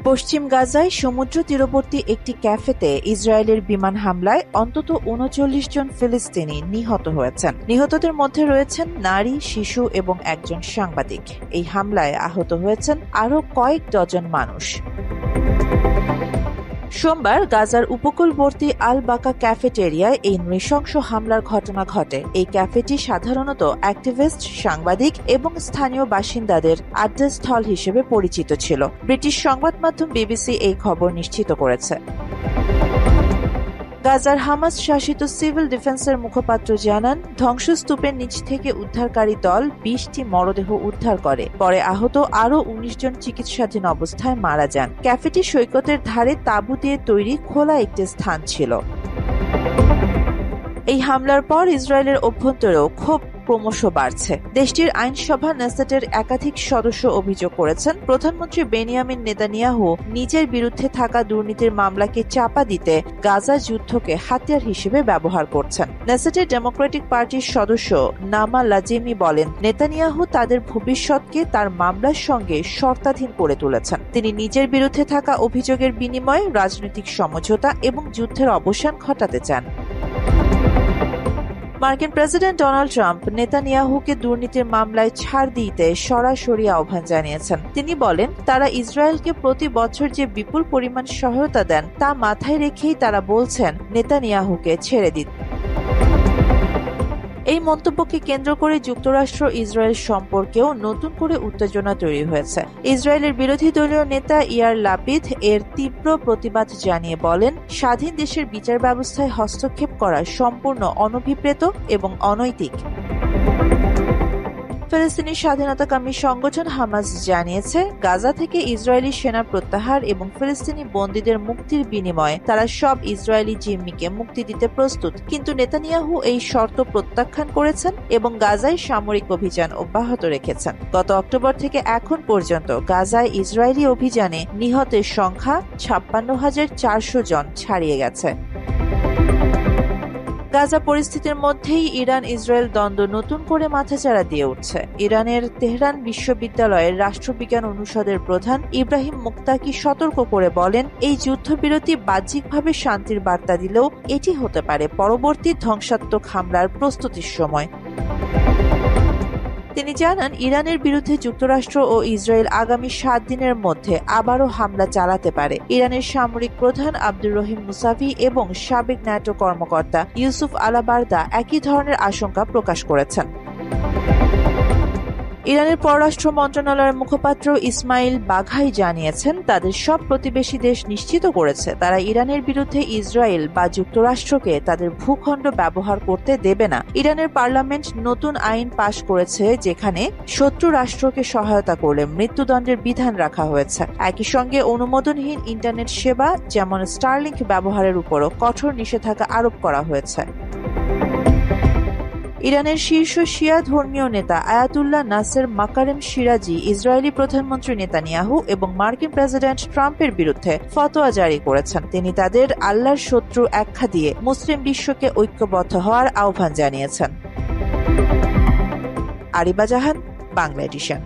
পশ্চিম গাজায় সমুদ্র তীরবর্তী একটি ক্যাফেতে ইসরায়েলের বিমান হামলায় অন্তত ৩৯ জন ফিলিস্তিনি নিহত হয়েছেন। নিহতদের মধ্যে রয়েছেন নারী, শিশু এবং একজন সাংবাদিক। এই হামলায় আহত হয়েছেন আরও কয়েক ডজন মানুষ। সোমবার গাজার উপকূলবর্তী আল বাকা ক্যাফেটেরিয়ায় এই নৃশংস হামলার ঘটনা ঘটে। এই ক্যাফেটি সাধারণত অ্যাক্টিভিস্ট, সাংবাদিক এবং স্থানীয় বাসিন্দাদের আড্ডাস্থল হিসেবে পরিচিত ছিল। ব্রিটিশ সংবাদ মাধ্যম বিবিসি এই খবর নিশ্চিত করেছে। গাজার হামাস শাসিত সিভিল ডিফেন্সের মুখপাত্র জানান, ধ্বংসস্তূপের নিচ থেকে উদ্ধারকারী দল ২০টি মরদেহ উদ্ধার করে। পরে আহত আরও ১৯ জন চিকিৎসাধীন অবস্থায় মারা যান। ক্যাফেটি সৈকতের ধারে তাঁবু দিয়ে তৈরি খোলা একটি স্থান ছিল। এই হামলার পর ইসরায়েলের অভ্যন্তরেও ক্ষোভ ক্রমশ বাড়ছে। দেশটির আইনসভা নেসেটের একাধিক সদস্য অভিযোগ করেছেন, প্রধানমন্ত্রী বেনিয়ামিন নেতানিয়াহু নিজের বিরুদ্ধে থাকা দুর্নীতির মামলাকে চাপা দিতে গাজা যুদ্ধকে হাতিয়ার হিসেবে ব্যবহার করছেন। নেসেটের ডেমোক্রেটিক পার্টির সদস্য নামা লাজিমি বলেন, নেতানিয়াহু তাদের ভবিষ্যৎকে তার মামলার সঙ্গে শর্তাধীন করে তুলেছেন। তিনি নিজের বিরুদ্ধে থাকা অভিযোগের বিনিময়ে রাজনৈতিক সমঝোতা এবং যুদ্ধের অবসান ঘটাতে চান। মার্কিন প্রেসিডেন্ট ডোনাল্ড ট্রাম্প নেতানিয়াহুকে দুর্নীতির মামলায় ছাড় দিতে সরাসরি আহ্বান জানিয়েছেন। তিনি বলেন, তারা ইসরায়েলকে প্রতি বছর যে বিপুল পরিমাণ সহায়তা দেন তা মাথায় রেখেই তারা বলছেন নেতানিয়াহুকে ছেড়ে দিন। এই মন্তব্যকে কেন্দ্র করে যুক্তরাষ্ট্র ইসরায়েল সম্পর্কেও নতুন করে উত্তেজনা তৈরি হয়েছে। ইসরায়েলের বিরোধী দলীয় নেতা ইয়ার লাপিদ এর তীব্র প্রতিবাদ জানিয়ে বলেন, স্বাধীন দেশের বিচার ব্যবস্থায় হস্তক্ষেপ করা সম্পূর্ণ অনভিপ্রেত এবং অনৈতিক। ফিলিস্তিনি স্বাধীনতাকামী সংগঠন হামাস জানিয়েছে, গাজা থেকে ইসরায়েলি সেনা প্রত্যাহার এবং ফিলিস্তিনি বন্দীদের মুক্তির বিনিময়ে তারা সব ইসরায়েলি জিম্মিকে মুক্তি দিতে প্রস্তুত। কিন্তু নেতানিয়াহু এই শর্ত প্রত্যাখ্যান করেছেন এবং গাজায় সামরিক অভিযান অব্যাহত রেখেছেন। গত অক্টোবর থেকে এখন পর্যন্ত গাজায় ইসরায়েলি অভিযানে নিহতের সংখ্যা ৫৬,৪০০ জন ছাড়িয়ে গেছে। গাজা পরিস্থিতির মধ্যেই ইরান ইসরায়েল দ্বন্দ্ব নতুন করে মাথাচাড়া দিয়ে উঠছে। ইরানের তেহরান বিশ্ববিদ্যালয়ের রাষ্ট্রবিজ্ঞান অনুষদের প্রধান ইব্রাহিম মুক্তাকি সতর্ক করে বলেন, এই যুদ্ধবিরতি বাহ্যিকভাবে শান্তির বার্তা দিলেও এটি হতে পারে পরবর্তী ধ্বংসাত্মক হামলার প্রস্তুতির সময়। তিনি জানান, ইরানের বিরুদ্ধে যুক্তরাষ্ট্র ও ইসরায়েল আগামী ৭ দিনের মধ্যে আবারও হামলা চালাতে পারে। ইরানের সামরিক প্রধান আব্দুর রহিম মুসাভি এবং সাবেক ন্যাটো কর্মকর্তা ইউসুফ আলাবার্দা একই ধরনের আশঙ্কা প্রকাশ করেছেন। ইরানের পররাষ্ট্র মন্ত্রণালয়ের মুখপাত্র ইসমাইল বাঘাই জানিয়েছেন, তাদের সব প্রতিবেশী দেশ নিশ্চিত করেছে তারা ইরানের বিরুদ্ধে ইসরায়েল বা যুক্তরাষ্ট্রকে তাদের ভূখণ্ড ব্যবহার করতে দেবে না। ইরানের পার্লামেন্ট নতুন আইন পাশ করেছে, যেখানে শত্রু রাষ্ট্রকে সহায়তা করলে মৃত্যুদণ্ডের বিধান রাখা হয়েছে। একই সঙ্গে অনুমোদনহীন ইন্টারনেট সেবা যেমন স্টারলিংক ব্যবহারের উপরও কঠোর নিষেধাজ্ঞা আরোপ করা হয়েছে। ইরানের শীর্ষ শিয়া ধর্মীয় নেতা আয়াতুল্লাহ নাসের মাকারেম সিরাজি ইসরায়েলি প্রধানমন্ত্রী নেতানিয়াহু এবং মার্কিন প্রেসিডেন্ট ট্রাম্পের বিরুদ্ধে ফতোয়া জারি করেছেন। তিনি তাদের আল্লাহর শত্রু আখ্যা দিয়ে মুসলিম বিশ্বকে ঐক্যবদ্ধ হওয়ার আহ্বান জানিয়েছেন। আরিবা জাহান, বাংলা এডিশন।